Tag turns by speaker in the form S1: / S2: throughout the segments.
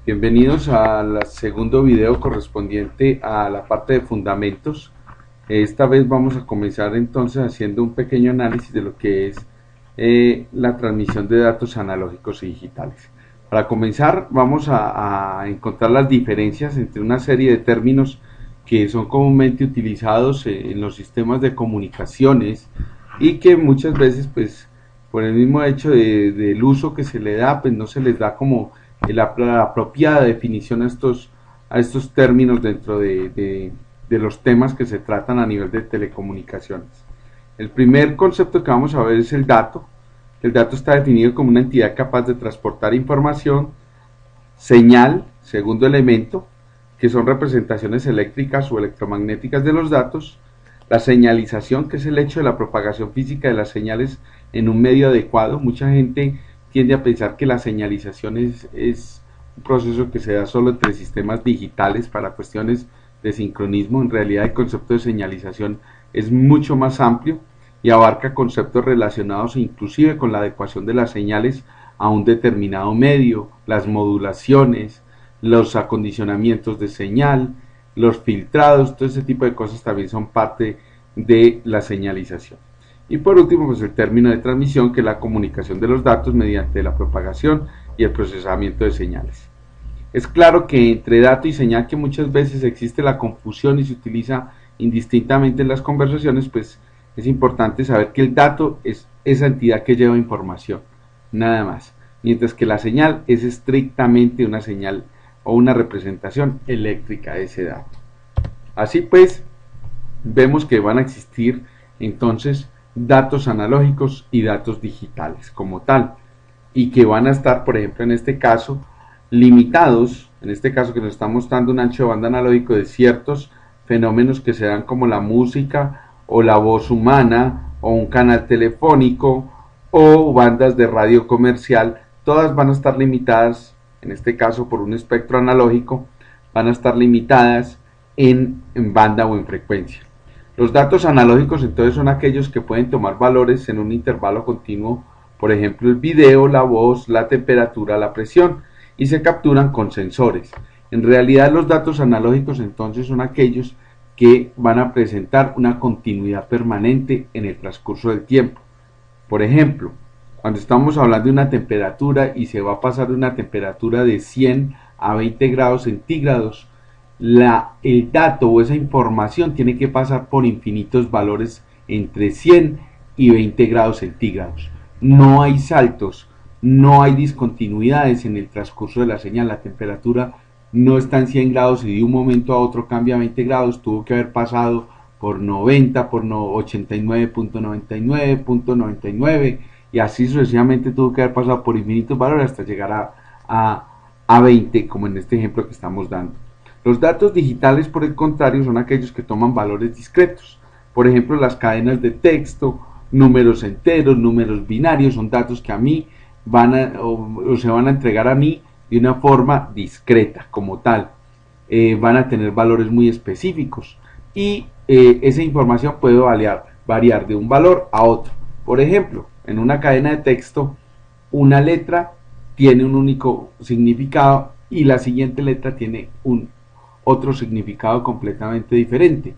S1: Bienvenidos al segundo video correspondiente a la parte de fundamentos. Esta vez vamos a comenzar entonces haciendo un pequeño análisis de lo que es la transmisión de datos analógicos y digitales. Para comenzar vamos a encontrar las diferencias entre una serie de términos que son comúnmente utilizados en los sistemas de comunicaciones y que muchas veces pues por el mismo hecho del uso que se le da pues no se les da como la apropiada definición a estos términos dentro de los temas que se tratan a nivel de telecomunicaciones. El primer concepto que vamos a ver es el dato. El dato está definido como una entidad capaz de transportar información, señal, segundo elemento, que son representaciones eléctricas o electromagnéticas de los datos, la señalización, que es el hecho de la propagación física de las señales en un medio adecuado. Mucha gente tiende a pensar que la señalización es un proceso que se da solo entre sistemas digitales para cuestiones de sincronismo. En realidad el concepto de señalización es mucho más amplio y abarca conceptos relacionados inclusive con la adecuación de las señales a un determinado medio, las modulaciones, los acondicionamientos de señal, los filtrados, todo ese tipo de cosas también son parte de la señalización. Y por último, pues el término de transmisión, que es la comunicación de los datos mediante la propagación y el procesamiento de señales. Es claro que entre dato y señal, que muchas veces existe la confusión y se utiliza indistintamente en las conversaciones, pues es importante saber que el dato es esa entidad que lleva información, nada más, mientras que la señal es estrictamente una señal o una representación eléctrica de ese dato. Así pues, vemos que van a existir entonces datos analógicos y datos digitales como tal, y que van a estar, por ejemplo, en este caso, limitados, en este caso que nos está mostrando un ancho de banda analógico de ciertos fenómenos que se dan como la música o la voz humana o un canal telefónico o bandas de radio comercial. Todas van a estar limitadas, en este caso por un espectro analógico, van a estar limitadas en banda o en frecuencia. Los datos analógicos entonces son aquellos que pueden tomar valores en un intervalo continuo, por ejemplo el video, la voz, la temperatura, la presión, y se capturan con sensores. En realidad los datos analógicos entonces son aquellos que van a presentar una continuidad permanente en el transcurso del tiempo. Por ejemplo, cuando estamos hablando de una temperatura y se va a pasar de una temperatura de 100 a 20 grados centígrados, el dato o esa información tiene que pasar por infinitos valores entre 100 y 20 grados centígrados. No hay saltos, no hay discontinuidades en el transcurso de la señal. La temperatura no está en 100 grados y de un momento a otro cambia a 20 grados, tuvo que haber pasado por 90, por 89.99.99 y así sucesivamente tuvo que haber pasado por infinitos valores hasta llegar a 20, como en este ejemplo que estamos dando. Los datos digitales, por el contrario, son aquellos que toman valores discretos. Por ejemplo, las cadenas de texto, números enteros, números binarios, son datos que a mí se van a entregar a mí de una forma discreta, como tal. Van a tener valores muy específicos y esa información puede variar de un valor a otro. Por ejemplo, en una cadena de texto, una letra tiene un único significado y la siguiente letra tiene otro significado completamente diferente.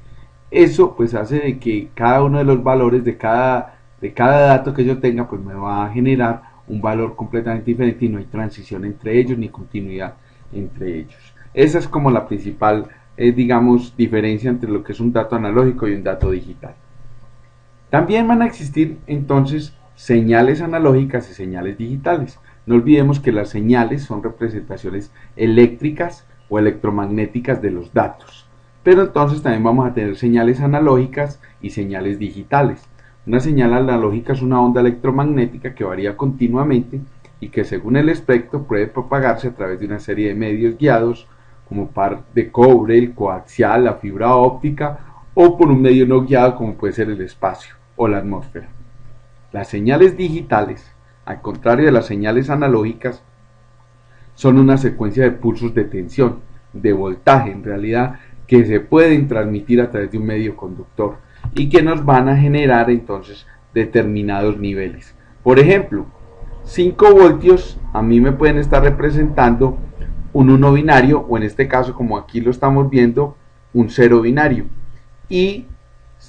S1: Eso pues hace de que cada uno de los valores de cada dato que yo tenga pues me va a generar un valor completamente diferente y no hay transición entre ellos ni continuidad entre ellos. Esa es como la principal digamos diferencia entre lo que es un dato analógico y un dato digital. También van a existir entonces señales analógicas y señales digitales. No olvidemos que las señales son representaciones eléctricas o electromagnéticas de los datos, pero entonces también vamos a tener señales analógicas y señales digitales. Una señal analógica es una onda electromagnética que varía continuamente y que según el espectro puede propagarse a través de una serie de medios guiados como par de cobre, el coaxial, la fibra óptica o por un medio no guiado como puede ser el espacio o la atmósfera. Las señales digitales, al contrario de las señales analógicas, son una secuencia de pulsos de tensión, de voltaje en realidad, que se pueden transmitir a través de un medio conductor y que nos van a generar entonces determinados niveles. Por ejemplo, 5 voltios a mí me pueden estar representando un 1 binario, o en este caso, como aquí lo estamos viendo, un 0 binario. Y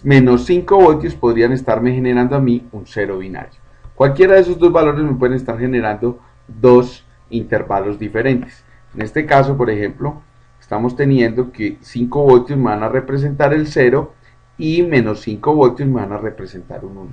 S1: menos 5 voltios podrían estarme generando a mí un 0 binario. Cualquiera de esos dos valores me pueden estar generando dos intervalos diferentes. En este caso, por ejemplo, estamos teniendo que 5 voltios me van a representar el 0 y menos 5 voltios me van a representar un 1.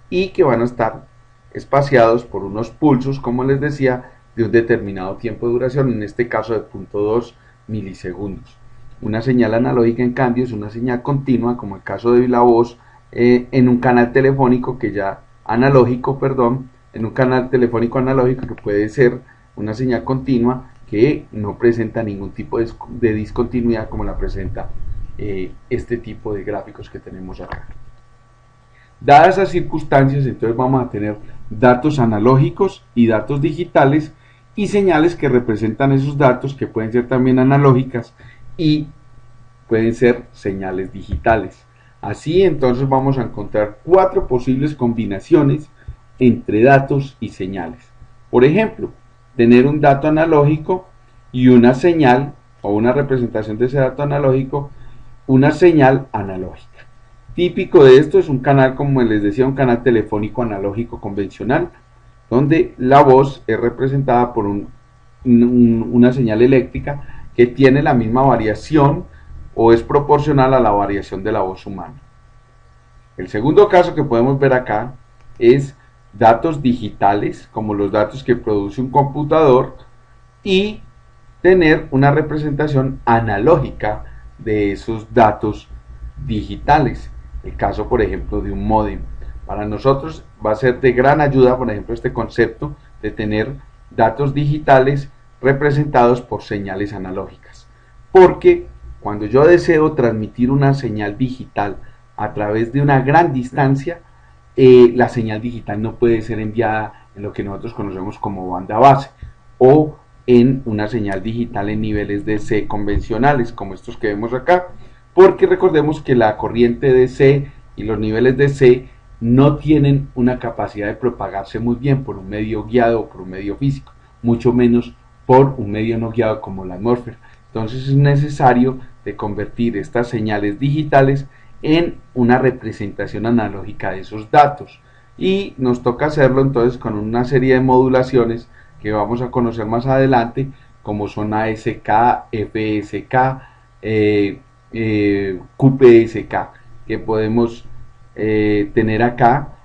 S1: Y que van a estar espaciados por unos pulsos, como les decía, de un determinado tiempo de duración, en este caso de 0.2 milisegundos. Una señal analógica, en cambio, es una señal continua, como el caso de la voz, en un canal telefónico que ya analógico, perdón, en un canal telefónico analógico que puede ser una señal continua que no presenta ningún tipo de discontinuidad como la presenta este tipo de gráficos que tenemos acá. Dadas esas circunstancias, entonces vamos a tener datos analógicos y datos digitales y señales que representan esos datos, que pueden ser también analógicas y pueden ser señales digitales. Así entonces vamos a encontrar 4 posibles combinaciones entre datos y señales. Por ejemplo, tener un dato analógico y una señal o una representación de ese dato analógico, una señal analógica. Típico de esto es un canal, como les decía, un canal telefónico analógico convencional, donde la voz es representada por una señal eléctrica que tiene la misma variación o es proporcional a la variación de la voz humana. El segundo caso que podemos ver acá es datos digitales, como los datos que produce un computador, y tener una representación analógica de esos datos digitales. El caso, por ejemplo, de un módem. Para nosotros va a ser de gran ayuda, por ejemplo, este concepto de tener datos digitales representados por señales analógicas. Porque cuando yo deseo transmitir una señal digital a través de una gran distancia, la señal digital no puede ser enviada en lo que nosotros conocemos como banda base o en una señal digital en niveles de C convencionales, como estos que vemos acá, porque recordemos que la corriente de C y los niveles de C no tienen una capacidad de propagarse muy bien por un medio guiado o por un medio físico, mucho menos por un medio no guiado como la atmósfera. Entonces es necesario de convertir estas señales digitales en una representación analógica de esos datos, y nos toca hacerlo entonces con una serie de modulaciones que vamos a conocer más adelante, como son ASK, FSK, QPSK, que podemos tener acá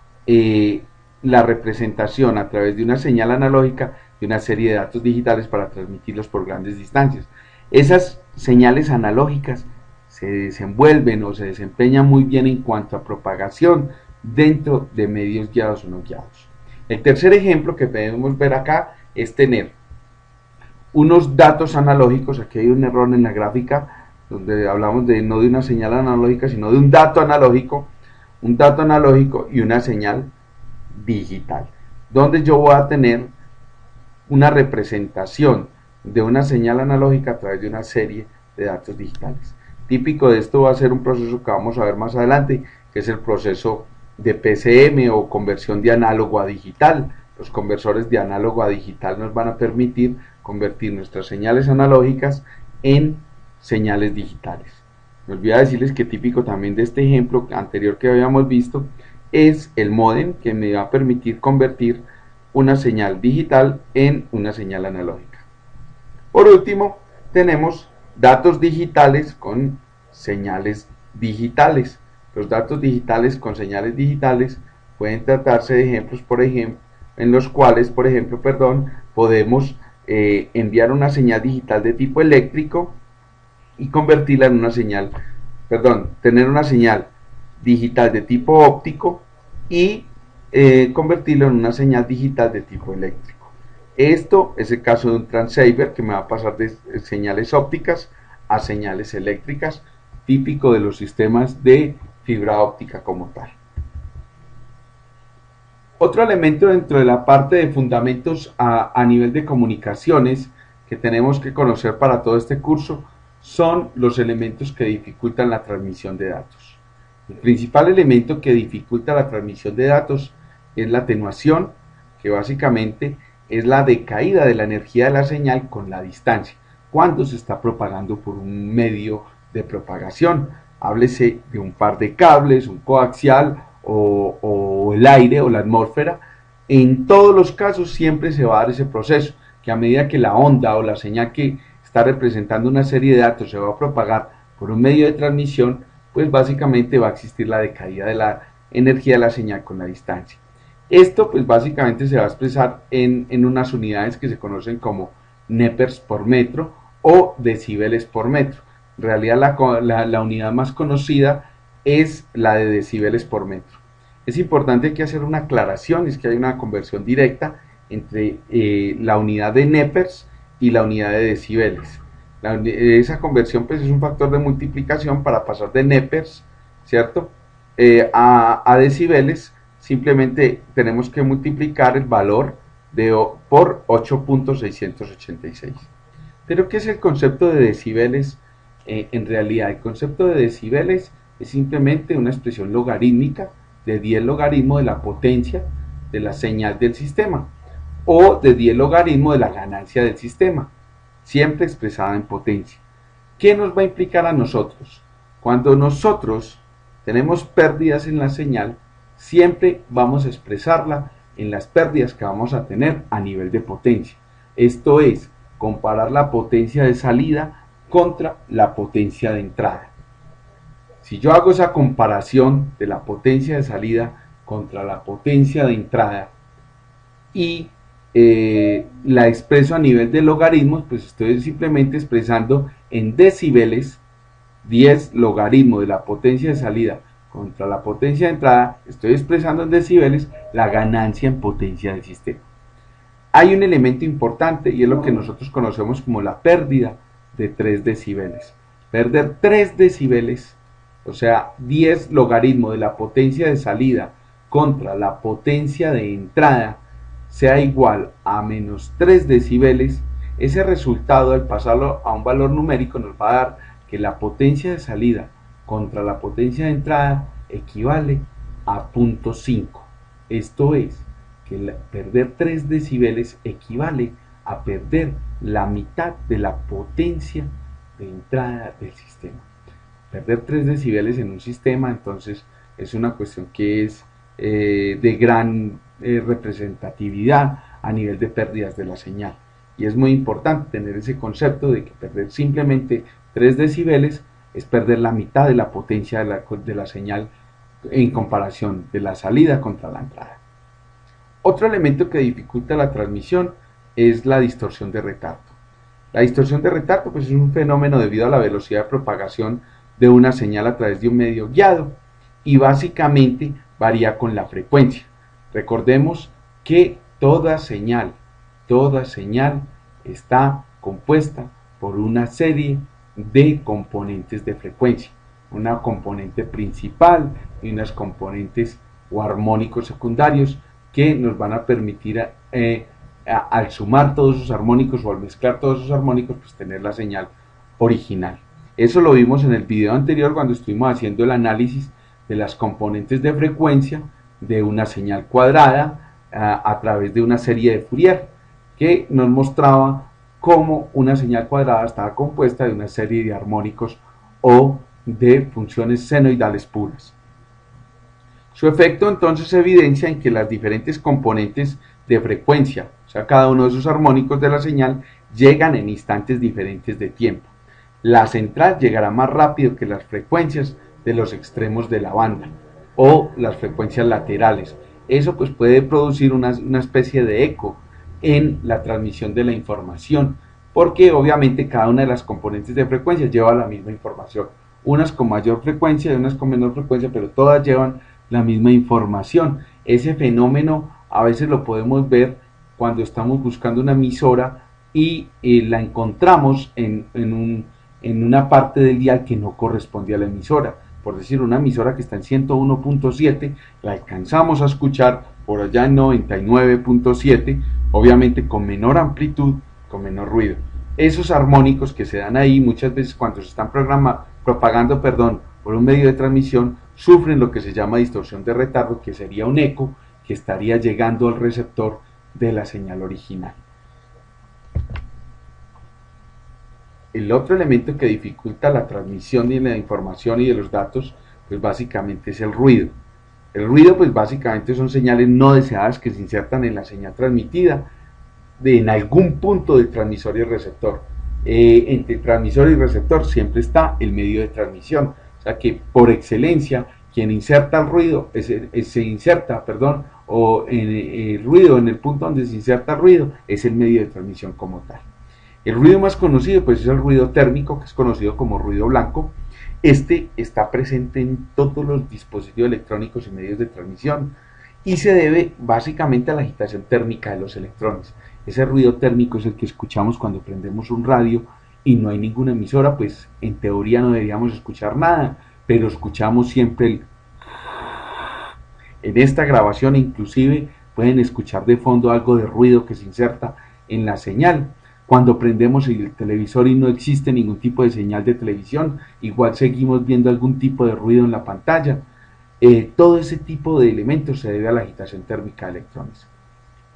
S1: la representación a través de una señal analógica de una serie de datos digitales para transmitirlos por grandes distancias. Esas señales analógicas se desenvuelven o se desempeñan muy bien en cuanto a propagación dentro de medios guiados o no guiados. El tercer ejemplo que podemos ver acá es tener unos datos analógicos. Aquí hay un error en la gráfica donde hablamos de no de una señal analógica, sino de un dato analógico y una señal digital, donde yo voy a tener una representación de una señal analógica a través de una serie de datos digitales. Típico de esto va a ser un proceso que vamos a ver más adelante, que es el proceso de PCM o conversión de análogo a digital. Los conversores de análogo a digital nos van a permitir convertir nuestras señales analógicas en señales digitales. Me olvidé decirles que típico también de este ejemplo anterior que habíamos visto es el módem, que me va a permitir convertir una señal digital en una señal analógica. Por último, tenemos datos digitales con señales digitales. Los datos digitales con señales digitales pueden tratarse de ejemplos, por ejemplo, en los cuales, podemos enviar una señal digital de tipo eléctrico y convertirla en una señal, tener una señal digital de tipo óptico y convertirlo en una señal digital de tipo eléctrico. Esto es el caso de un transceiver que me va a pasar de señales ópticas a señales eléctricas, típico de los sistemas de fibra óptica como tal. Otro elemento dentro de la parte de fundamentos a nivel de comunicaciones que tenemos que conocer para todo este curso son los elementos que dificultan la transmisión de datos. El principal elemento que dificulta la transmisión de datos es la atenuación, que básicamente es la decaída de la energía de la señal con la distancia. cuando se está propagando por un medio de propagación. Háblese de un par de cables, un coaxial o el aire o la atmósfera. En todos los casos siempre se va a dar ese proceso, que a medida que la onda o la señal que está representando una serie de datos se va a propagar por un medio de transmisión, pues básicamente va a existir la decaída de la energía de la señal con la distancia. Esto pues básicamente se va a expresar en unas unidades que se conocen como nepers por metro o decibeles por metro. En realidad la unidad más conocida es la de decibeles por metro. Es importante aquí hacer una aclaración, es que hay una conversión directa entre la unidad de nepers y la unidad de decibeles. Esa conversión pues es un factor de multiplicación para pasar de nepers, ¿cierto? A decibeles. Simplemente tenemos que multiplicar el valor por 8.686. Pero ¿qué es el concepto de decibeles? En realidad el concepto de decibeles es simplemente una expresión logarítmica de 10 logaritmo de la potencia de la señal del sistema o de 10 logaritmo de la ganancia del sistema, siempre expresada en potencia. ¿Qué nos va a implicar a nosotros? Cuando nosotros tenemos pérdidas en la señal, siempre vamos a expresarla en las pérdidas que vamos a tener a nivel de potencia. Esto es, comparar la potencia de salida contra la potencia de entrada. Si yo hago esa comparación de la potencia de salida contra la potencia de entrada y la expreso a nivel de logaritmos, pues estoy simplemente expresando en decibeles 10 logaritmo de la potencia de salida contra la potencia de entrada, estoy expresando en decibeles la ganancia en potencia del sistema. Hay un elemento importante y es lo que nosotros conocemos como la pérdida de 3 decibeles. Perder 3 decibeles, o sea, 10 logaritmo de la potencia de salida contra la potencia de entrada, sea igual a menos 3 decibeles, ese resultado al pasarlo a un valor numérico nos va a dar que la potencia de salida contra la potencia de entrada equivale a 0.5. Esto es, que perder 3 decibeles equivale a perder la mitad de la potencia de entrada del sistema. Perder 3 decibeles en un sistema, entonces, es una cuestión que es de gran representatividad a nivel de pérdidas de la señal. Y es muy importante tener ese concepto de que perder simplemente 3 decibeles es perder la mitad de la potencia de la señal en comparación de la salida contra la entrada. Otro elemento que dificulta la transmisión es la distorsión de retardo. La distorsión de retardo pues, es un fenómeno debido a la velocidad de propagación de una señal a través de un medio guiado y básicamente varía con la frecuencia. Recordemos que toda señal está compuesta por una serie de componentes de frecuencia, una componente principal y unos componentes o armónicos secundarios que nos van a permitir al sumar todos esos armónicos o al mezclar todos esos armónicos pues tener la señal original. Eso lo vimos en el video anterior cuando estuvimos haciendo el análisis de las componentes de frecuencia de una señal cuadrada a través de una serie de Fourier que nos mostraba cómo una señal cuadrada estaba compuesta de una serie de armónicos o de funciones senoidales puras. Su efecto entonces se evidencia en que las diferentes componentes de frecuencia, o sea, cada uno de esos armónicos de la señal, llegan en instantes diferentes de tiempo. La central llegará más rápido que las frecuencias de los extremos de la banda o las frecuencias laterales. Eso pues puede producir una especie de eco en la transmisión de la información, porque obviamente cada una de las componentes de frecuencia lleva la misma información, unas con mayor frecuencia y unas con menor frecuencia, pero todas llevan la misma información. Ese fenómeno a veces lo podemos ver cuando estamos buscando una emisora y la encontramos en una parte del dial que no corresponde a la emisora. Por decir, una emisora que está en 101.7, la alcanzamos a escuchar por allá en 99.7, obviamente con menor amplitud, con menor ruido. Esos armónicos que se dan ahí muchas veces cuando se están propagando por un medio de transmisión, sufren lo que se llama distorsión de retardo, que sería un eco que estaría llegando al receptor de la señal original. El otro elemento que dificulta la transmisión de la información y de los datos, pues básicamente es el ruido. El ruido, pues básicamente son señales no deseadas que se insertan en la señal transmitida en algún punto del transmisor y el receptor. Entre transmisor y receptor siempre está el medio de transmisión. O sea que por excelencia, quien inserta el ruido, se inserta, perdón, o el ruido en el punto donde se inserta el ruido, es el medio de transmisión como tal. El ruido más conocido pues es el ruido térmico, que es conocido como ruido blanco. Este está presente en todos los dispositivos electrónicos y medios de transmisión y se debe básicamente a la agitación térmica de los electrones. Ese ruido térmico es el que escuchamos cuando prendemos un radio y no hay ninguna emisora, pues en teoría no deberíamos escuchar nada, pero escuchamos siempre el... En esta grabación inclusive pueden escuchar de fondo algo de ruido que se inserta en la señal. Cuando prendemos el televisor y no existe ningún tipo de señal de televisión, igual seguimos viendo algún tipo de ruido en la pantalla. Todo ese tipo de elementos se debe a la agitación térmica de electrones.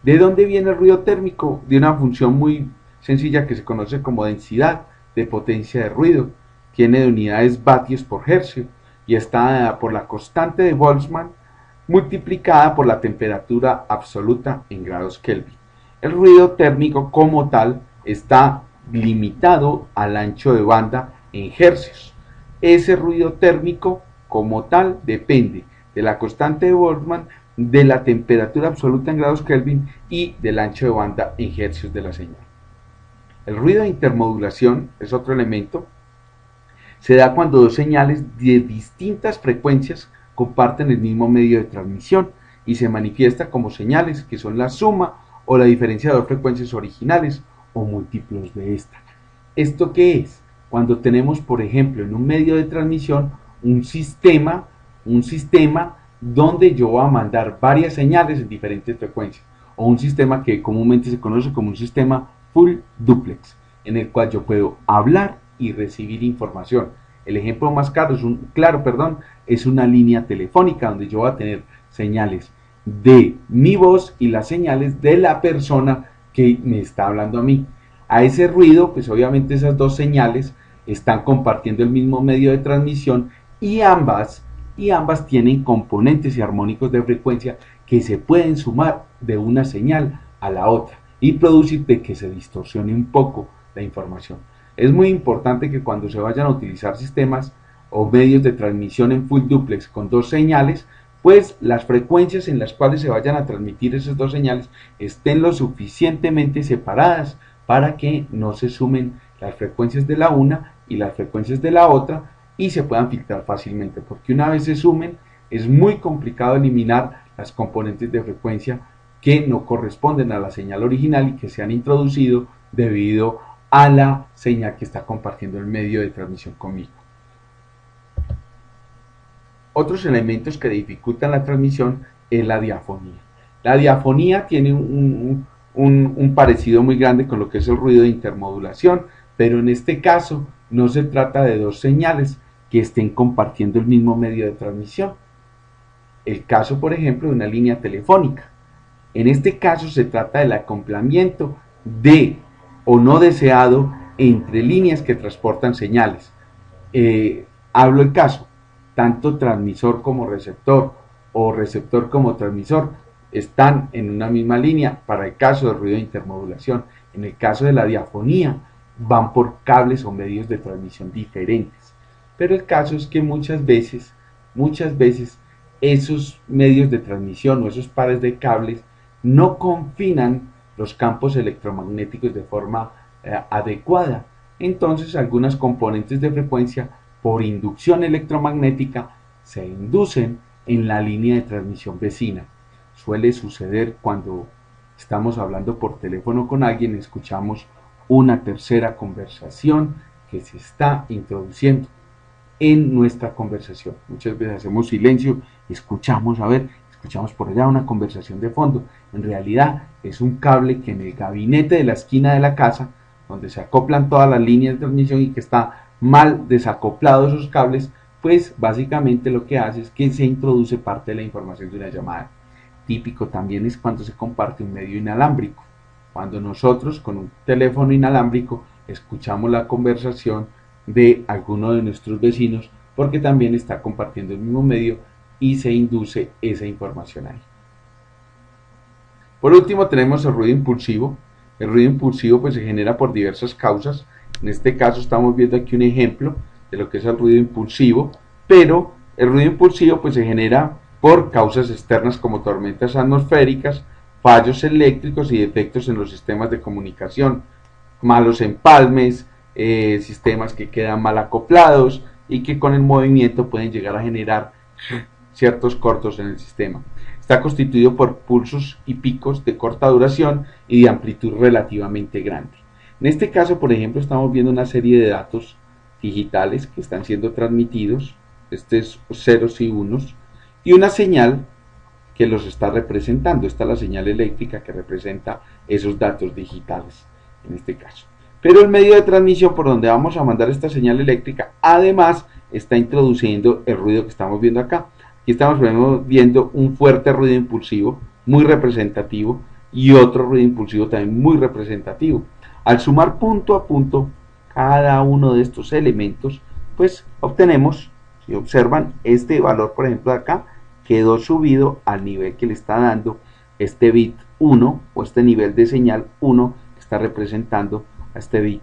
S1: ¿De dónde viene el ruido térmico? De una función muy sencilla que se conoce como densidad de potencia de ruido. Tiene de unidades vatios por hercio y está dada por la constante de Boltzmann multiplicada por la temperatura absoluta en grados Kelvin. El ruido térmico como tal está limitado al ancho de banda en hercios. Ese ruido térmico como tal depende de la constante de Boltzmann, de la temperatura absoluta en grados Kelvin y del ancho de banda en hercios de la señal. El ruido de intermodulación es otro elemento. Se da cuando dos señales de distintas frecuencias comparten el mismo medio de transmisión y se manifiesta como señales que son la suma o la diferencia de dos frecuencias originales o múltiplos de esta. ¿Esto qué es? Cuando tenemos, por ejemplo, en un medio de transmisión un sistema donde yo voy a mandar varias señales en diferentes frecuencias, o un sistema que comúnmente se conoce como un sistema full duplex, en el cual yo puedo hablar y recibir información. El ejemplo más claro es una línea telefónica donde yo voy a tener señales de mi voz y las señales de la persona que me está hablando a mí. A ese ruido, pues obviamente esas dos señales están compartiendo el mismo medio de transmisión y ambas tienen componentes y armónicos de frecuencia que se pueden sumar de una señal a la otra y producir de que se distorsione un poco la información. Es muy importante que cuando se vayan a utilizar sistemas o medios de transmisión en full duplex con dos señales, pues las frecuencias en las cuales se vayan a transmitir esas dos señales estén lo suficientemente separadas para que no se sumen las frecuencias de la una y las frecuencias de la otra y se puedan filtrar fácilmente, porque una vez se sumen es muy complicado eliminar las componentes de frecuencia que no corresponden a la señal original y que se han introducido debido a la señal que está compartiendo el medio de transmisión conmigo. Otros elementos que dificultan la transmisión es la diafonía. La diafonía tiene un parecido muy grande con lo que es el ruido de intermodulación, pero en este caso no se trata de dos señales que estén compartiendo el mismo medio de transmisión. El caso, por ejemplo, de una línea telefónica. En este caso se trata del acoplamiento de o no deseado entre líneas que transportan señales. Hablo el caso, tanto transmisor como receptor o receptor como transmisor están en una misma línea para el caso del ruido de intermodulación. En el caso de la diafonía van por cables o medios de transmisión diferentes. Pero el caso es que muchas veces esos medios de transmisión o esos pares de cables no confinan los campos electromagnéticos de forma adecuada. Entonces algunas componentes de frecuencia por inducción electromagnética se inducen en la línea de transmisión vecina. Suele suceder cuando estamos hablando por teléfono con alguien, escuchamos una tercera conversación que se está introduciendo en nuestra conversación. Muchas veces hacemos silencio y escuchamos por allá una conversación de fondo. En realidad es un cable que en el gabinete de la esquina de la casa, donde se acoplan todas las líneas de transmisión y que está mal desacoplados esos cables, pues básicamente lo que hace es que se introduce parte de la información de una llamada. Típico también es cuando se comparte un medio inalámbrico. Cuando nosotros con un teléfono inalámbrico escuchamos la conversación de alguno de nuestros vecinos porque también está compartiendo el mismo medio y se induce esa información ahí. Por último tenemos el ruido impulsivo. El ruido impulsivo pues se genera por diversas causas. En este caso estamos viendo aquí un ejemplo de lo que es el ruido impulsivo, pero el ruido impulsivo pues se genera por causas externas como tormentas atmosféricas, fallos eléctricos y defectos en los sistemas de comunicación, malos empalmes, sistemas que quedan mal acoplados y que con el movimiento pueden llegar a generar ciertos cortos en el sistema. Está constituido por pulsos y picos de corta duración y de amplitud relativamente grande. En este caso, por ejemplo, estamos viendo una serie de datos digitales que están siendo transmitidos, este es ceros y unos, y una señal que los está representando. Esta es la señal eléctrica que representa esos datos digitales, en este caso. Pero el medio de transmisión por donde vamos a mandar esta señal eléctrica, además, está introduciendo el ruido que estamos viendo acá. Aquí estamos viendo un fuerte ruido impulsivo, muy representativo, y otro ruido impulsivo también muy representativo. Al sumar punto a punto cada uno de estos elementos, pues obtenemos, si observan, este valor, por ejemplo, de acá, quedó subido al nivel que le está dando este bit 1, o este nivel de señal 1, que está representando a este bit.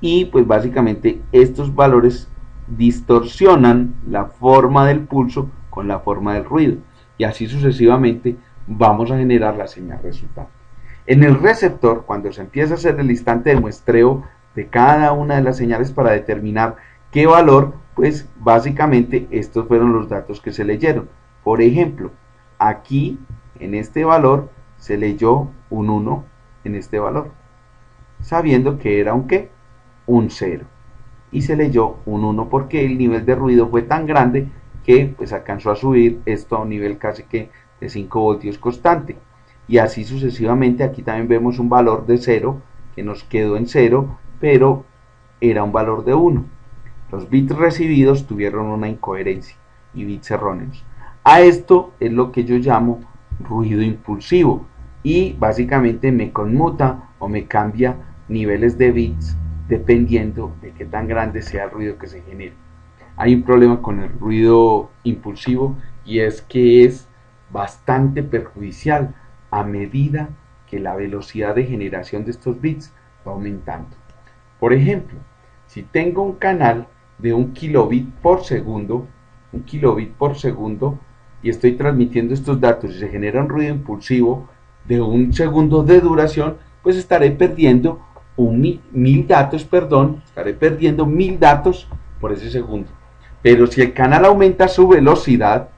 S1: Y pues básicamente estos valores distorsionan la forma del pulso con la forma del ruido, y así sucesivamente vamos a generar la señal resultante. En el receptor, cuando se empieza a hacer el instante de muestreo de cada una de las señales para determinar qué valor, pues básicamente estos fueron los datos que se leyeron. Por ejemplo, aquí en este valor se leyó un 1 en este valor, sabiendo que era un ¿qué? Un 0. Y se leyó un 1 porque el nivel de ruido fue tan grande que pues alcanzó a subir esto a un nivel casi que de 5 voltios constante. Y así sucesivamente. Aquí también vemos un valor de 0 que nos quedó en 0, pero era un valor de 1. Los bits recibidos tuvieron una incoherencia y bits erróneos. A esto es lo que yo llamo ruido impulsivo, y básicamente me conmuta o me cambia niveles de bits dependiendo de qué tan grande sea el ruido que se genere. Hay un problema con el ruido impulsivo, y es que es bastante perjudicial a medida que la velocidad de generación de estos bits va aumentando. Por ejemplo, si tengo un canal de 1 kilobit por segundo, y estoy transmitiendo estos datos y se genera un ruido impulsivo de 1 segundo de duración, pues estaré perdiendo 1000 datos por ese segundo. Pero si el canal aumenta su velocidad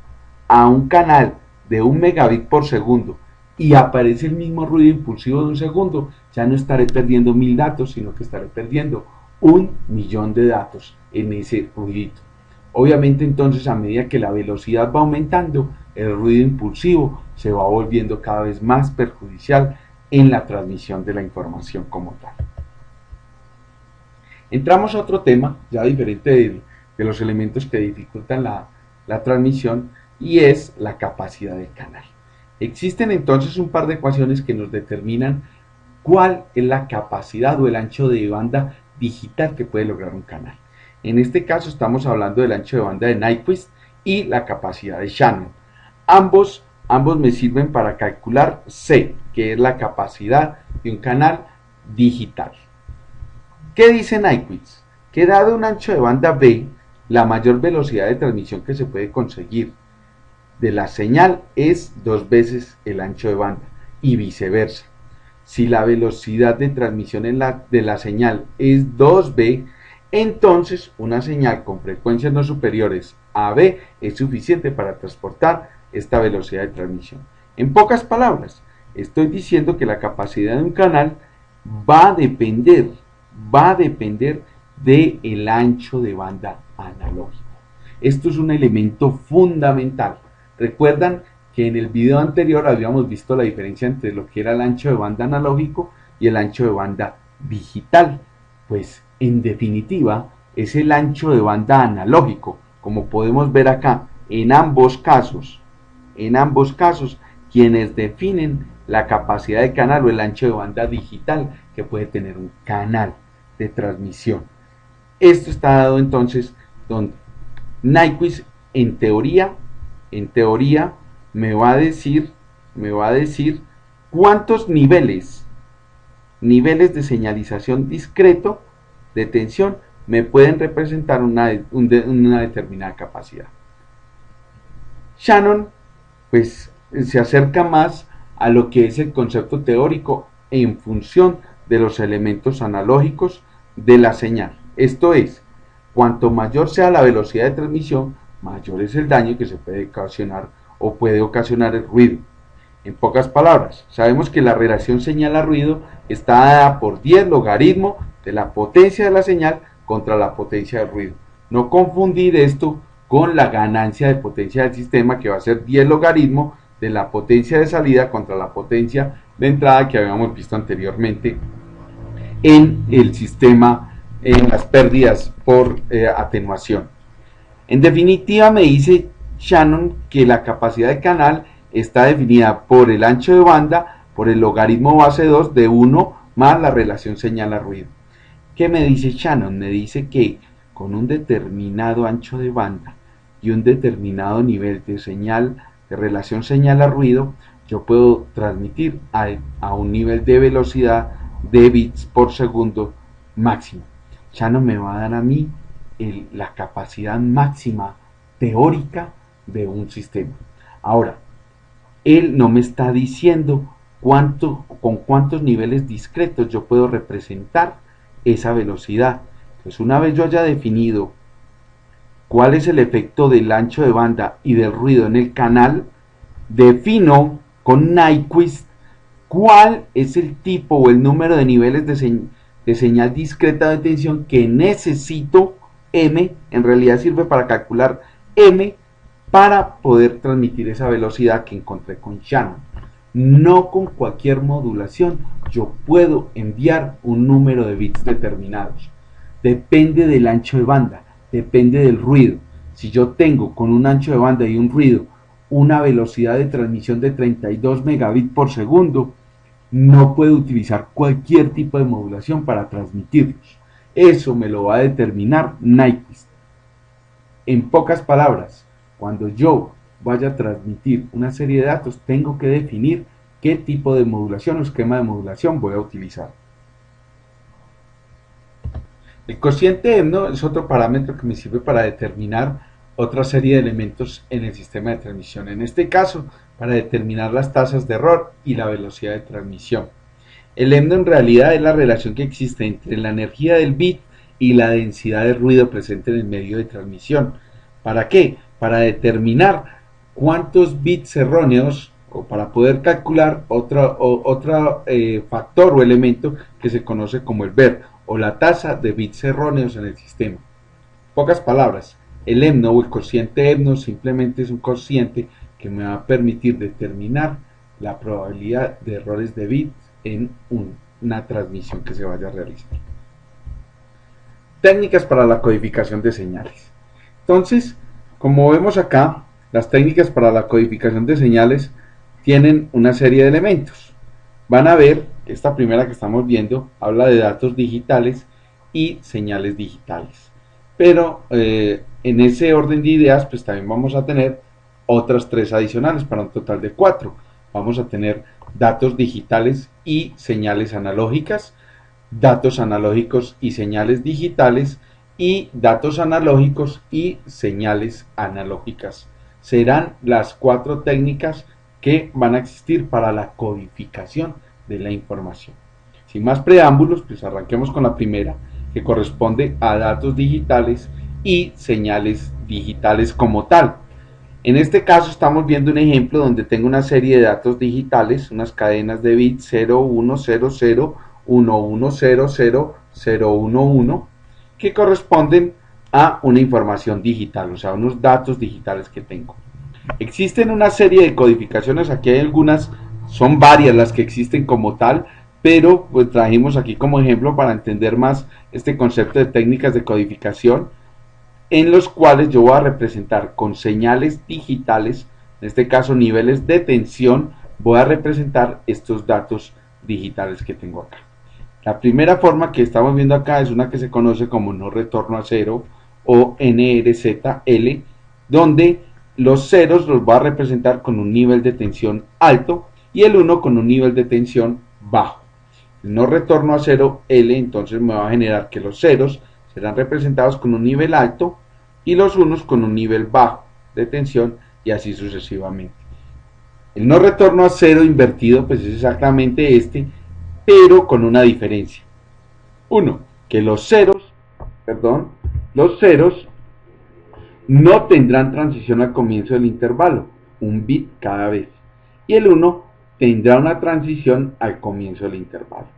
S1: a un canal de 1 megabit por segundo y aparece el mismo ruido impulsivo de 1 segundo, ya no estaré perdiendo 1000 datos, sino que estaré perdiendo 1.000.000 de datos en ese ruidito. Obviamente entonces, a medida que la velocidad va aumentando, el ruido impulsivo se va volviendo cada vez más perjudicial en la transmisión de la información como tal. Entramos a otro tema ya diferente de los elementos que dificultan la transmisión, y es la capacidad del canal. Existen entonces un par de ecuaciones que nos determinan cuál es la capacidad o el ancho de banda digital que puede lograr un canal. En este caso estamos hablando del ancho de banda de Nyquist y la capacidad de Shannon. Ambos me sirven para calcular C, que es la capacidad de un canal digital. ¿Qué dice Nyquist? Que dado un ancho de banda B, la mayor velocidad de transmisión que se puede conseguir de la señal es 2 veces el ancho de banda, y viceversa. Si la velocidad de transmisión de la señal es 2B, entonces una señal con frecuencias no superiores a B es suficiente para transportar esta velocidad de transmisión. En pocas palabras, estoy diciendo que la capacidad de un canal va a depender del ancho de banda analógico. Esto es un elemento fundamental. Recuerdan que en el video anterior habíamos visto la diferencia entre lo que era el ancho de banda analógico y el ancho de banda digital. Pues en definitiva es el ancho de banda analógico, como podemos ver acá. En ambos casos quienes definen la capacidad de canal o el ancho de banda digital que puede tener un canal. de transmisión. Esto está dado entonces donde Nyquist en teoría me va a decir cuántos niveles de señalización discreto de tensión me pueden representar una determinada capacidad. Shannon pues se acerca más a lo que es el concepto teórico en función de los elementos analógicos de la señal. Esto es, cuanto mayor sea la velocidad de transmisión, mayor es el daño que se puede ocasionar o puede ocasionar el ruido. En pocas palabras, sabemos que la relación señal a ruido está dada por 10 logaritmo de la potencia de la señal contra la potencia del ruido. No confundir esto con la ganancia de potencia del sistema, que va a ser 10 logaritmo de la potencia de salida contra la potencia de entrada que habíamos visto anteriormente en el sistema, en las pérdidas por atenuación. En definitiva, me dice Shannon que la capacidad de canal está definida por el ancho de banda por el logaritmo base 2 de 1 más la relación señal a ruido. ¿Qué me dice Shannon? Me dice que con un determinado ancho de banda y un determinado nivel de señal, de relación señal a ruido, yo puedo transmitir a un nivel de velocidad de bits por segundo máximo. Shannon me va a dar a mí la capacidad máxima teórica de un sistema. Ahora, él no me está diciendo con cuántos niveles discretos yo puedo representar esa velocidad. Pues una vez yo haya definido cuál es el efecto del ancho de banda y del ruido en el canal, defino con Nyquist cuál es el tipo o el número de niveles de señal discreta de tensión que necesito, M, en realidad sirve para calcular M, para poder transmitir esa velocidad que encontré con Shannon. No con cualquier modulación yo puedo enviar un número de bits determinados. Depende del ancho de banda, depende del ruido. Si yo tengo con un ancho de banda y un ruido una velocidad de transmisión de 32 megabits por segundo, no puedo utilizar cualquier tipo de modulación para transmitirlos. Eso me lo va a determinar Nyquist. En pocas palabras, cuando yo vaya a transmitir una serie de datos, tengo que definir qué tipo de modulación o esquema de modulación voy a utilizar. El cociente de EMNO es otro parámetro que me sirve para determinar otra serie de elementos en el sistema de transmisión. En este caso, para determinar las tasas de error y la velocidad de transmisión. El EMNO en realidad es la relación que existe entre la energía del bit y la densidad de ruido presente en el medio de transmisión. ¿Para qué? Para determinar cuántos bits erróneos, o para poder calcular otro factor o elemento que se conoce como el VER, o la tasa de bits erróneos en el sistema. En pocas palabras, el EMNO o el cociente EMNO simplemente es un cociente que me va a permitir determinar la probabilidad de errores de bits en una transmisión que se vaya a realizar. Técnicas para la codificación de señales. Entonces, como vemos acá, las técnicas para la codificación de señales tienen una serie de elementos. Van a ver que esta primera que estamos viendo habla de datos digitales y señales digitales. Pero en ese orden de ideas, pues también vamos a tener otras 3 adicionales para un total de 4. Vamos a tener datos digitales y señales analógicas, datos analógicos y señales digitales, y datos analógicos y señales analógicas. Serán las 4 técnicas que van a existir para la codificación de la información. Sin más preámbulos, pues arranquemos con la primera, que corresponde a datos digitales y señales digitales como tal. En este caso estamos viendo un ejemplo donde tengo una serie de datos digitales, unas cadenas de bits 0, 1, 0, 0, 1, 1, 0, 0, 0, 1, 1, que corresponden a una información digital, o sea, unos datos digitales que tengo. Existen una serie de codificaciones, aquí hay algunas, son varias las que existen como tal, pero pues trajimos aquí como ejemplo para entender más este concepto de técnicas de codificación, en los cuales yo voy a representar con señales digitales, en este caso niveles de tensión, voy a representar estos datos digitales que tengo acá. La primera forma que estamos viendo acá es una que se conoce como no retorno a cero o NRZL, donde los ceros los va a representar con un nivel de tensión alto y el 1 con un nivel de tensión bajo. El no retorno a cero L entonces me va a generar que los ceros serán representados con un nivel alto y los unos con un nivel bajo de tensión y así sucesivamente. El no retorno a cero invertido pues es exactamente este, pero con una diferencia. Uno, que los ceros no tendrán transición al comienzo del intervalo, un bit cada vez, y el 1 tendrá una transición al comienzo del intervalo.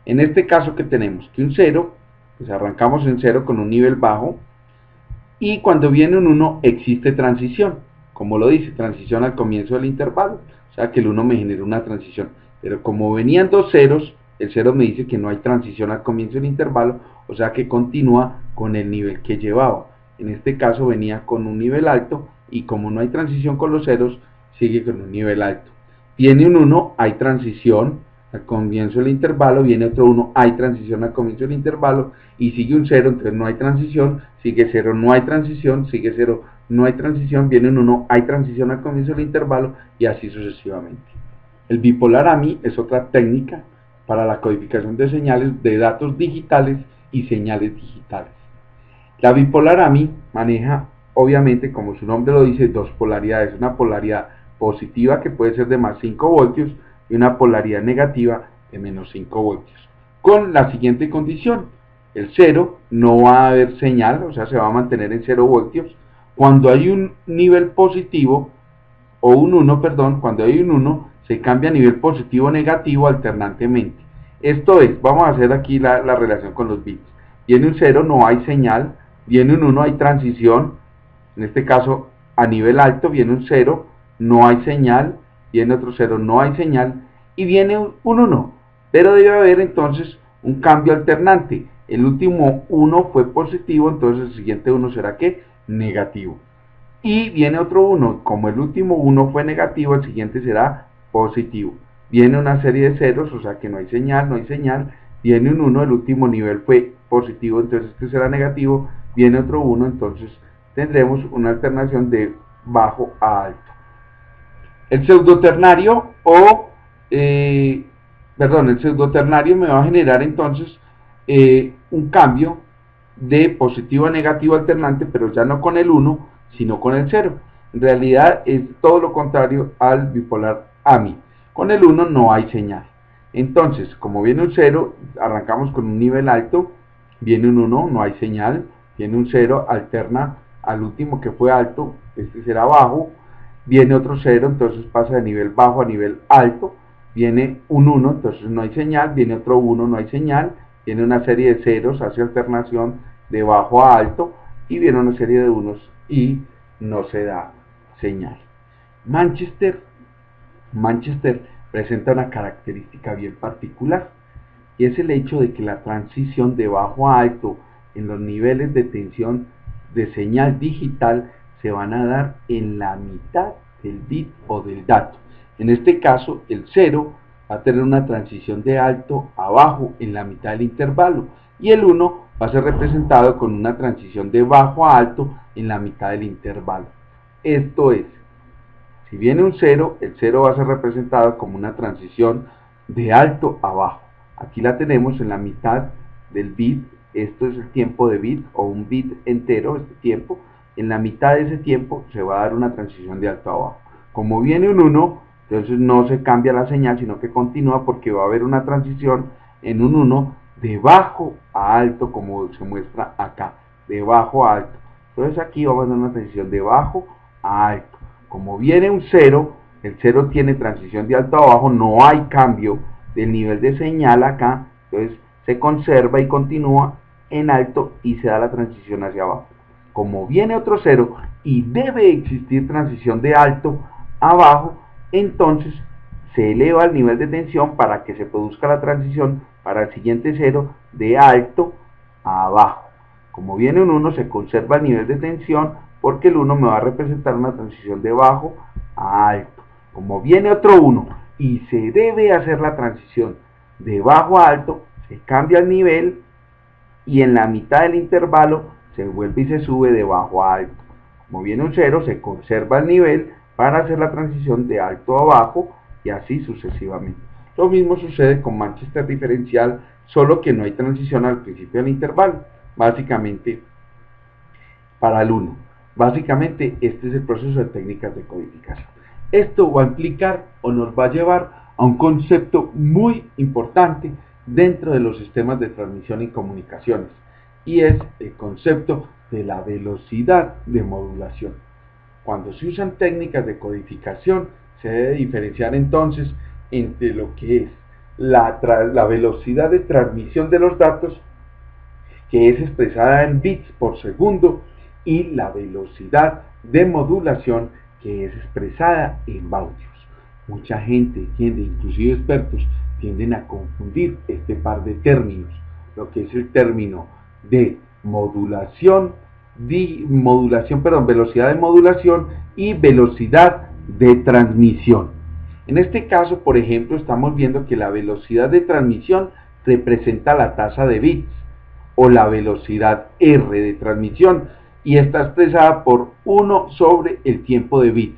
S1: En este caso que tenemos que un 0, pues arrancamos en 0 con un nivel bajo, y cuando viene un 1 existe transición, como lo dice, transición al comienzo del intervalo, o sea que el 1 me genera una transición, pero como venían dos ceros, el 0 me dice que no hay transición al comienzo del intervalo, o sea que continúa con el nivel que llevaba. En este caso venía con un nivel alto y como no hay transición con los ceros, sigue con un nivel alto. Viene un 1, hay transición al comienzo del intervalo, viene otro 1, hay transición al comienzo del intervalo y sigue un 0, entonces no hay transición, sigue 0, no hay transición, sigue 0, no hay transición, viene un 1, hay transición al comienzo del intervalo y así sucesivamente. El bipolar AMI es otra técnica para la codificación de señales de datos digitales y señales digitales. La bipolar AMI maneja, obviamente, como su nombre lo dice, dos polaridades. Una polaridad positiva que puede ser de más 5 voltios y una polaridad negativa de menos 5 voltios. Con la siguiente condición, el 0 no va a haber señal, o sea, se va a mantener en 0 voltios. Cuando hay un nivel positivo, o un 1, perdón, cuando hay un 1, se cambia a nivel positivo o negativo alternantemente. Esto es, vamos a hacer aquí la relación con los bits. Viene un 0, no hay señal, viene un 1, hay transición, en este caso a nivel alto, viene un 0, no hay señal, viene otro 0, no hay señal, y viene un 1, pero debe haber entonces un cambio alternante. El último 1 fue positivo, entonces el siguiente 1 será ¿qué? Negativo. Y viene otro 1, como el último 1 fue negativo, el siguiente será positivo. Viene una serie de ceros, o sea que no hay señal, no hay señal. Viene un 1, el último nivel fue positivo, entonces este será negativo. Viene otro 1, entonces tendremos una alternación de bajo a alto. El pseudoternario el pseudoternario me va a generar entonces un cambio de positivo a negativo alternante, pero ya no con el 1, sino con el 0. En realidad es todo lo contrario al bipolar AMI. Con el 1 no hay señal. Entonces, como viene un 0, arrancamos con un nivel alto, viene un 1, no hay señal, viene un 0, alterna al último que fue alto, este será bajo, viene otro 0, entonces pasa de nivel bajo a nivel alto, viene un 1, entonces no hay señal, viene otro 1, no hay señal, viene una serie de ceros, hace alternación de bajo a alto, y viene una serie de unos y no se da señal. Manchester presenta una característica bien particular, y es el hecho de que la transición de bajo a alto en los niveles de tensión de señal digital se van a dar en la mitad del bit o del dato. En este caso, el 0 va a tener una transición de alto a bajo en la mitad del intervalo, y el 1 va a ser representado con una transición de bajo a alto en la mitad del intervalo. Esto es, si viene un 0, el 0 va a ser representado como una transición de alto a bajo. Aquí la tenemos en la mitad del bit, esto es el tiempo de bit o un bit entero, este tiempo. En la mitad de ese tiempo se va a dar una transición de alto a bajo. Como viene un 1, entonces no se cambia la señal, sino que continúa porque va a haber una transición en un 1 de bajo a alto, como se muestra acá, de bajo a alto. Entonces aquí vamos a dar una transición de bajo a alto. Como viene un 0, el 0 tiene transición de alto a bajo, no hay cambio del nivel de señal acá, entonces se conserva y continúa en alto y se da la transición hacia abajo. Como viene otro 0 y debe existir transición de alto a bajo, entonces se eleva el nivel de tensión para que se produzca la transición para el siguiente 0 de alto a bajo. Como viene un 1, se conserva el nivel de tensión porque el 1 me va a representar una transición de bajo a alto. Como viene otro 1 y se debe hacer la transición de bajo a alto,
S2: se cambia el nivel y en la mitad del intervalo se vuelve y se sube de bajo a alto. Como viene un 0, se conserva el nivel para hacer la transición de alto a bajo y así sucesivamente. Lo mismo sucede con Manchester diferencial, solo que no hay transición al principio del intervalo, básicamente para el 1. Básicamente este es el proceso de técnicas de codificación. Esto va a implicar o nos va a llevar a un concepto muy importante dentro de los sistemas de transmisión y comunicaciones, y es el concepto de la velocidad de modulación. Cuando se usan técnicas de codificación, se debe diferenciar entonces entre lo que es la velocidad de transmisión de los datos, que es expresada en bits por segundo, y la velocidad de modulación, que es expresada en baudios. Mucha gente tiende, inclusive expertos, tienden a confundir este par de términos, lo que es el término de velocidad de modulación y velocidad de transmisión. En este caso, por ejemplo, estamos viendo que la velocidad de transmisión representa la tasa de bits o la velocidad R de transmisión, y está expresada por 1 sobre el tiempo de bit,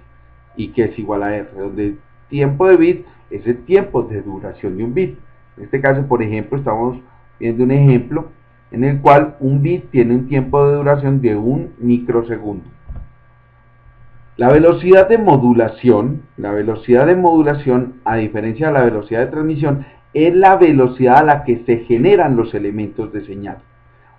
S2: y que es igual a R, donde el tiempo de bit es el tiempo de duración de un bit. En este caso, por ejemplo, estamos viendo un ejemplo en el cual un bit tiene un tiempo de duración de 1 microsegundo. La velocidad de modulación, a diferencia de la velocidad de transmisión, es la velocidad a la que se generan los elementos de señal.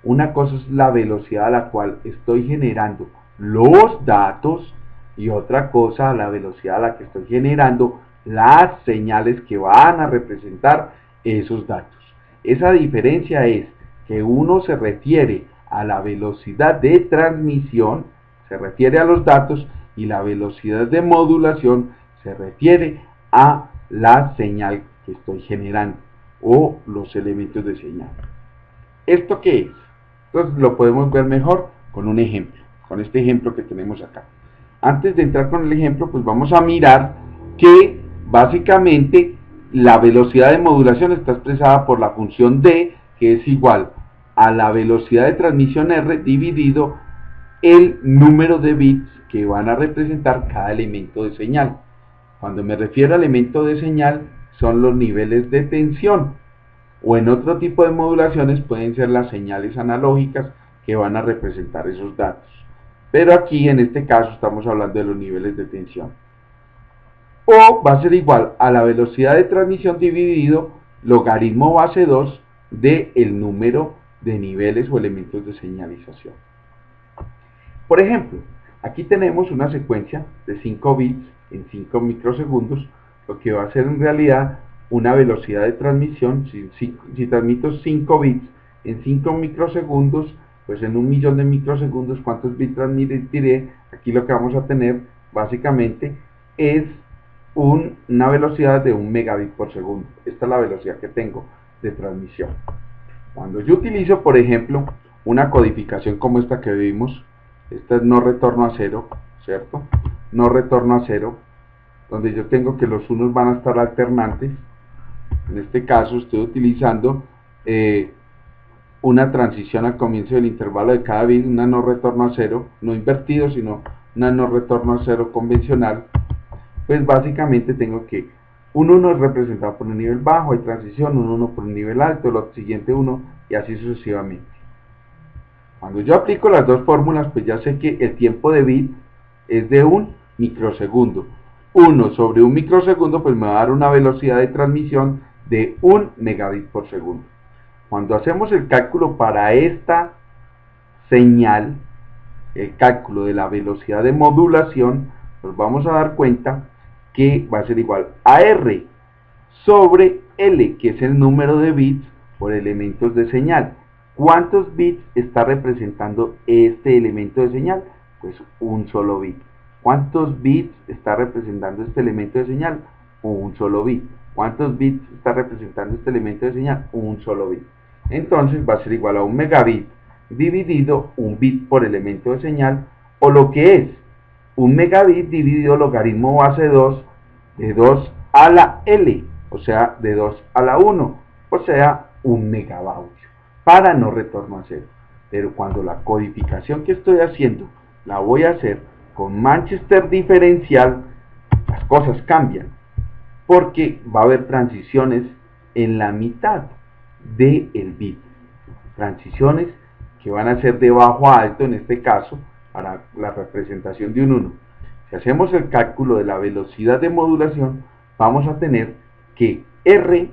S2: Una cosa es la velocidad a la cual estoy generando los datos, y otra cosa la velocidad a la que estoy generando las señales que van a representar esos datos. Esa diferencia es que uno se refiere a la velocidad de transmisión, se refiere a los datos, y la velocidad de modulación se refiere a la señal que estoy generando o los elementos de señal. ¿Esto qué es? Entonces lo podemos ver mejor con un ejemplo, con este ejemplo que tenemos acá. Antes de entrar con el ejemplo, pues vamos a mirar que básicamente la velocidad de modulación está expresada por la función D, que es igual a la velocidad de transmisión R dividido el número de bits que van a representar cada elemento de señal. Cuando me refiero a elemento de señal, son los niveles de tensión, o en otro tipo de modulaciones pueden ser las señales analógicas que van a representar esos datos. Pero aquí en este caso estamos hablando de los niveles de tensión. O va a ser igual a la velocidad de transmisión dividido logaritmo base 2 del número de niveles o elementos de señalización. Por ejemplo, aquí tenemos una secuencia de 5 bits en 5 microsegundos, lo que va a ser en realidad una velocidad de transmisión. Si transmito 5 bits en 5 microsegundos, pues en 1.000.000 de microsegundos, ¿cuántos bits transmitiré? Aquí lo que vamos a tener básicamente es una velocidad de 1 megabit por segundo. Esta es la velocidad que tengo de transmisión. Cuando yo utilizo, por ejemplo, una codificación como esta que vimos, esta es no retorno a cero, ¿cierto? No retorno a cero, donde yo tengo que los unos van a estar alternantes. En este caso estoy utilizando una transición al comienzo del intervalo de cada bit, una no retorno a cero, no invertido, sino una no retorno a cero convencional. Pues básicamente tengo que un 1 es representado por un nivel bajo, hay transición, un 1 por un nivel alto, el siguiente 1, y así sucesivamente. Cuando yo aplico las dos fórmulas, pues ya sé que el tiempo de bit es de 1 microsegundo. 1 sobre 1 microsegundo pues me va a dar una velocidad de transmisión de 1 megabit por segundo. Cuando hacemos el cálculo para esta señal, el cálculo de la velocidad de modulación, nos vamos a dar cuenta que va a ser igual a R sobre L, que es el número de bits por elementos de señal. ¿Cuántos bits está representando este elemento de señal? Pues un solo bit. ¿Cuántos bits está representando este elemento de señal? Un solo bit. ¿Cuántos bits está representando este elemento de señal? Un solo bit. Entonces va a ser igual a 1 megabit dividido 1 bit por elemento de señal, o lo que es 1 megabit dividido logaritmo base 2 de 2 a la L, o sea, de 2 a la 1, o sea, 1 megabaudio para no retorno a cero. Pero cuando la codificación que estoy haciendo la voy a hacer con Manchester diferencial, las cosas cambian, porque va a haber transiciones en la mitad del bit, transiciones que van a ser de bajo a alto, en este caso para la representación de un 1. Si hacemos el cálculo de la velocidad de modulación, vamos a tener que R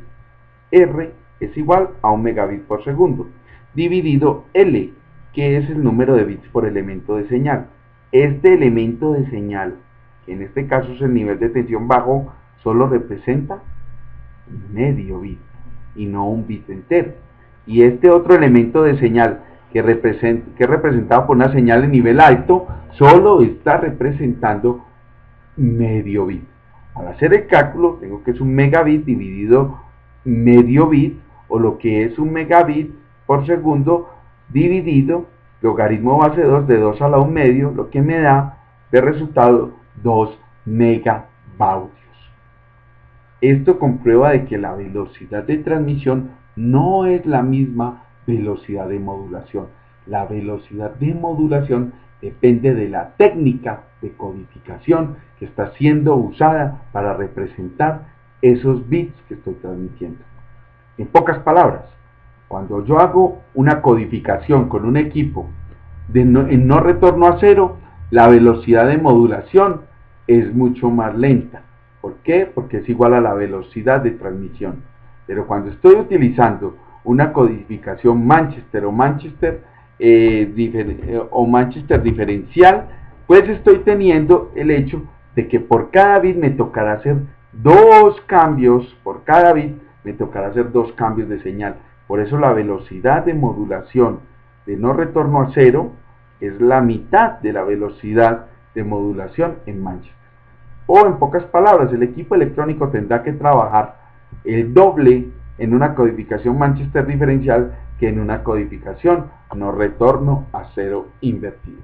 S2: es igual a 1 megabit por segundo, dividido L, que es el número de bits por elemento de señal. Este elemento de señal, que en este caso es el nivel de tensión bajo, solo representa medio bit y no un bit entero. Y este otro elemento de señal que es representado por una señal de nivel alto, solo está representando medio bit. Al hacer el cálculo, tengo que es 1 megabit dividido medio bit, o lo que es 1 megabit por segundo dividido logaritmo base 2 de 2 a la 1 medio, lo que me da de resultado 2 megabaudios. Esto comprueba de que la velocidad de transmisión no es la misma velocidad de modulación. La velocidad de modulación depende de la técnica de codificación que está siendo usada para representar esos bits que estoy transmitiendo. En pocas palabras, cuando yo hago una codificación con un equipo en no retorno a cero, la velocidad de modulación es mucho más lenta. ¿Por qué? Porque es igual a la velocidad de transmisión. Pero cuando estoy utilizando una codificación Manchester o Manchester diferencial, pues estoy teniendo el hecho de que por cada bit me tocará hacer dos cambios, de señal. Por eso la velocidad de modulación de no retorno a cero es la mitad de la velocidad de modulación en Manchester. O en pocas palabras, el equipo electrónico tendrá que trabajar el doble en una codificación Manchester diferencial que en una codificación no retorno a cero invertido.